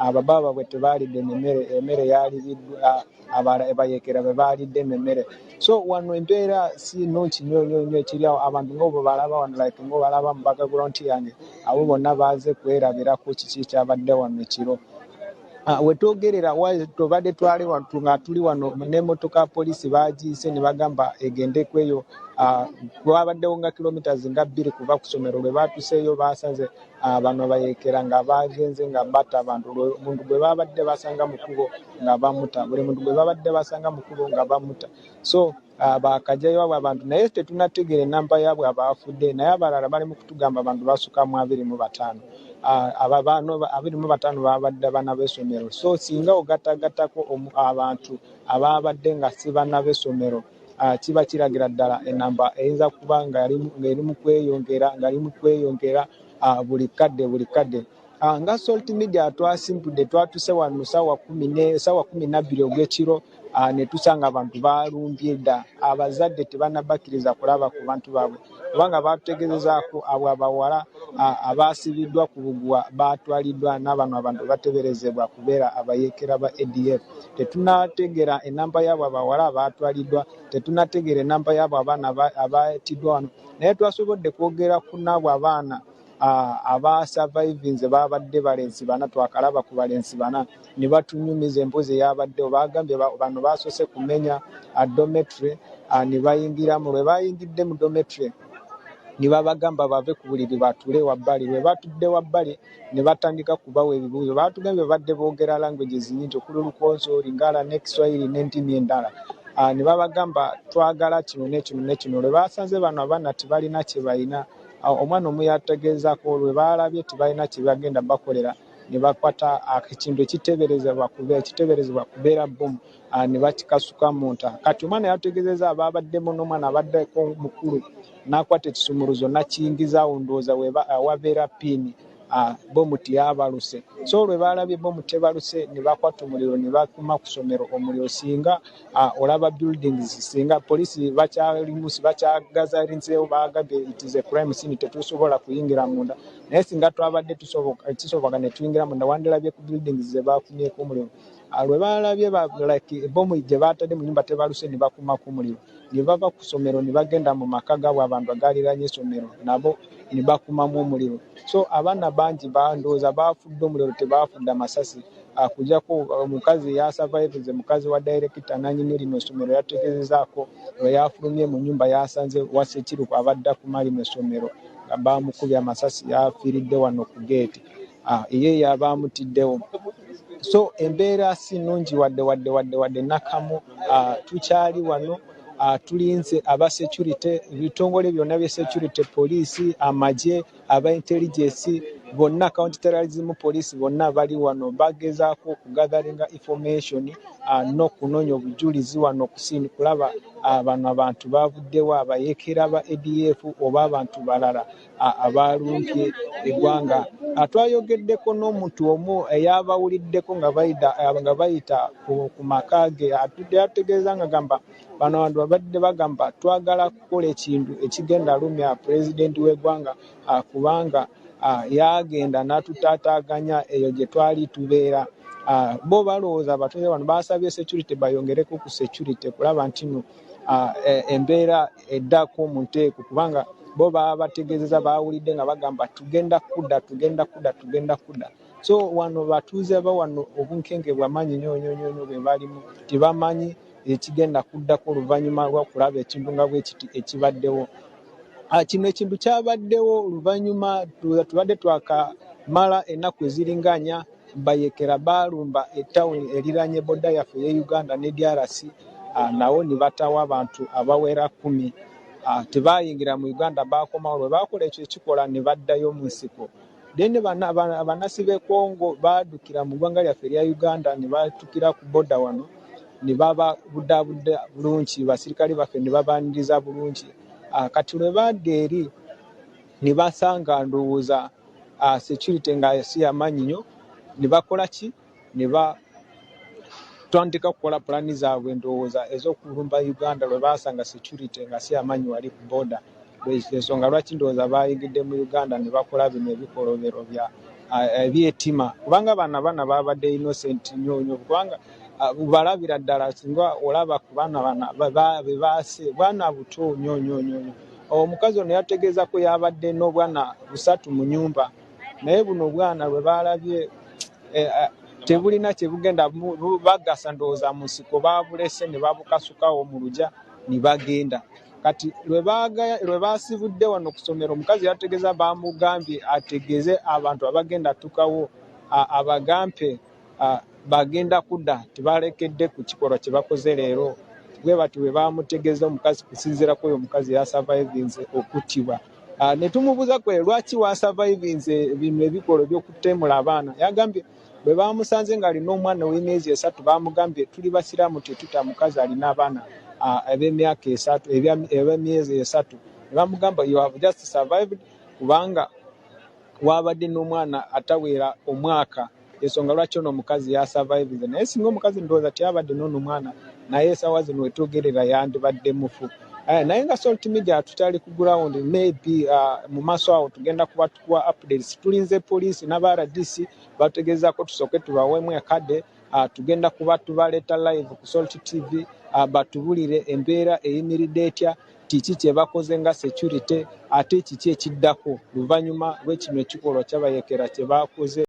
abababa bwe tebalidde emmere yalibiddwa Abayekera bwe balidde emmere. So wano embeera si nnungi nnyo ekiri awo. Abantu ng'obwo balaba wano like ngo balaba mu background yange abo bonna baaze kwerabirako kiki kyabadde wano ekiro. Wetwogerera tubadde twali nga tuli wano n'emmotoka poliisi baagiyise ne bagamba egende kweyo. Twabaddewo nga kilometers nga 2 kuva ku ssomero. Lwe baatuseeyo baasanze bano Abayekera nga bagenze nga batta abantu. Omuntu gwe babadde basanga mu kkubo nga bamuta. Buli muntu gwe babadde basanga mu kkubo nga bamuta. So bakajjayo abo abantu naye tetunategeera ennamba yaabwe abaafudde, naye abalala bali mu kutugamba abantu basukka mu 25. Ababano 25 babadde bana b'essomero. So singa ogattagattako abantu ababadde nga si bana b'essomero, kiba kiragira ddala ennamba eyinza kuba ng'eri mu kweyongera buli kadde. Nga Salt Media twasimpudde twatuse wano ssaawa 12 ogw'ekiro ne tusanga abantu balumbye dda. Abazadde tebanabakkiriza kulaba ku bantu baabwe kubanga batutegezezaako abo abawala abaasibiddwa ku Bugwa baatwaliddwa n'abano abantu bateberezebwa kubeera Abayekera ba ADF. Tetunategeera ennamba y'abo abawala abaatwaliddwa, tetunategeera ennamba y'abo abaana abaatiddwa wano, naye twasobodde kwogera ku n'abo abaana abasurvivinze babadde balenzi bana. Twakalaba ku balenzi bana ne batunyumiza embuzi eyabaddewo. Bagambye bano basoose kumenya dormitory ne bayingiramu. Lwe bayingidde mu dormitory ne babagamba bave ku buliri batuule wabbali. Lwe batudde wabbali ne batandika kubawa ebibuuzo. Baatugambye badde boogera languages nnyingi okuli Olukonso, Lingala n'Ekiswahili n'entimi endala. Ne babagamba twagala kino n'ekino. Lwe basanze bano abaana tebalina kye balina, omwana omu yategeezako lwe balabye tebalina kye bagenda bakolera ne bakwata ekintu ekiteeberezebwa kubeera bomu ne bakikasuka mu nta. Kati omwana yategeezeza ababaddemu n'omwana abaddeko mukulu n'akwata ekisumuluzo n'akiyingizaawo ndowooza wabeera piini. Bomu tiyabaluse. So lwe balabye bomu tebaluse ne bakwata omuliro ne bakuma ku ssomero omuliro. Singa olaba buildings, singa poliisi bakyagazalinzeewo bagambye it is a crime scene, tetusobola kuyingira munda, naye singa twabadde kisoboka ne tuyingira munda wandirabye ku buildings ze bakumyeko omuliro. Lwe balabye like bomu gye baatadde mu nnyumba tebaluse ne bakuma ku muliro ne bava ku ssomero ne bagenda mu maka gaabwe abantu agaaliranye essomero nabo ne bakumamu omuliro. So abaana bangi bandowooza baafudde omuliro, tebaafudde amasasi. Kujjako omukazi yasurvivinze, mukazi wa director nannyini lino essomero yategeezezaako lwe yafulumye mu nnyumba yasanze Wasekiruku abadde akumali mu essomero nga baamukubye amasasi, yafiiridde wano ku geeti. Ye yabaamutiddewo. So embeera si nnungi wadde nakamu. Tukyali wano tulinze aba security, ebitongole byonna bya security, poliisi, amagye, aba intelligence, bonna counterterrorism police bonna bali wano bagezaako okugatharinga information n'okunoonya obujulizi wano ku scene kulaba bano abantu bavuddewo Abayekera ba ADF oba abantu balala abalumbye eggwanga. Twayogeddeko n'omuntu omu eyabawuliddeko nga bayita ku maka ge, yategeeza nga gamba bano abantu babadde bagamba twagala kukola ekintu ekigenda lumya pulezidenti w'eggwanga kubanga yagenda n'atutaataaganya eyo gye twali tubeera. Bo balowooza abatuuze bano basabye security bayongereko ku security kulaba nti no embeera eddako mu nteeko, kubanga bo bategeezeza bawulidde nga bagamba tugenda kudda. So wano batuuze ba wano obunkenke bw'amaanyi nnyo bwe balimu, tebamanyi ekigenda kuddako oluvannyuma lw'okulaba ekintu nga bwe kiti ekibaddewo. Kino ekintu kyabaddewo oluvannyuma tubadde twakamala ennaku eziringanya Bayekera balumba ettawuni eriranye bodda yaffe ye Uganda ne DRC, nawo ne batawa abantu abawera 10. Tebayingira mu Uganda, bakomawo. Lwe bakola ekyo ekikola ne baddayo mu nsiko. Then abanasi b'e Congo baddukira mu ggwanga lyaffe erya Uganda ne batukira ku bodda wano ne bababuddaabudda bulungi, basirikale baffe ne babaaniriza bulungi. Kati lwe badda eri ne basanga ndowooza security nga si yamanyi nnyo, ne bakola ki? Ne batandika kukola pulaani zaabwe ndowooza ez'okulumba Uganda lwe basanga security nga si yamanyi wali ku border. Ensonga lwaki ndowooza bayingidde mu Uganda ne bakola bino ebikolobero bya ebyetima kubanga bana babadde innocent nnyo kubanga balabira ddala singa olaba ku bana bebaase bwana buto nnyo. Omukazi ono yategeeza ko yabadde n'obwana 3 mu nyumba naye buno obwana bwe balabye tebulina kye bugenda bagasa ndowooza mu nsiko babulese ne babukasukawo mu luggya ne bagenda. Kati lwe baasibudde wano Kusomero omukazi yategeeza bamugambye ategeeze abantu abagenda tukawo abagampe bagenda kudda tebalekedde ku kikolwa kye bakoze leero. Bwe bati bwe bamutegeeza omukazi kusinziira ku oyo omukazi yasurvivinze okuttibwa. Ne tumubuuza kwe lwaki wasurvivinze bino ebikolwa by'okutemula abaana. Yagambye bwe bamusanze ng'alina omwana w'emyezi 3 bamugambye tuli basiraamu tetuta mukazi alina abaana ab'emyaka 3 eb'emyezi 3. Ne bamugamba you have just survived kubanga wabadde n'omwana atawera omwaka. Ensonga lwaki ono omukazi yasurvivinze. Naye singa omukazi ndowooza teyabadde n'ono mwana naye essaawa zino wetwogerera yandibadde mufu. Naye nga Salt Media tutali ku ground maybe mu maaso awo tugenda kuba tukuwa updates. Tulinze poliisi n'aba RDC bategeezako tusooke tubaweemu akadde tugenda kuba tubaleeta live ku Salt TV batubulire embeera eyimiridde etya kiki kye bakoze nga security ate kiki ekiddako luvannyuma lw'ekino ekikolwa ky'Abayekera kye bakoze.